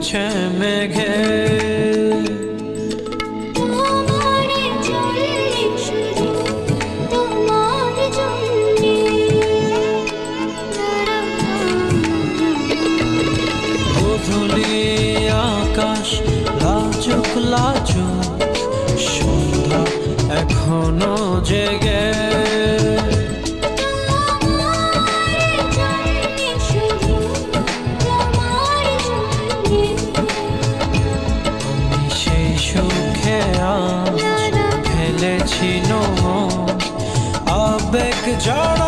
ডুবেছে মেঘে। গোধূলি আকাশ লাজুক লাজুক, সন্ধ্যা এখনো জেগে। আমি সেই সুখে আজ ফেলেছি আবেগ জড়া।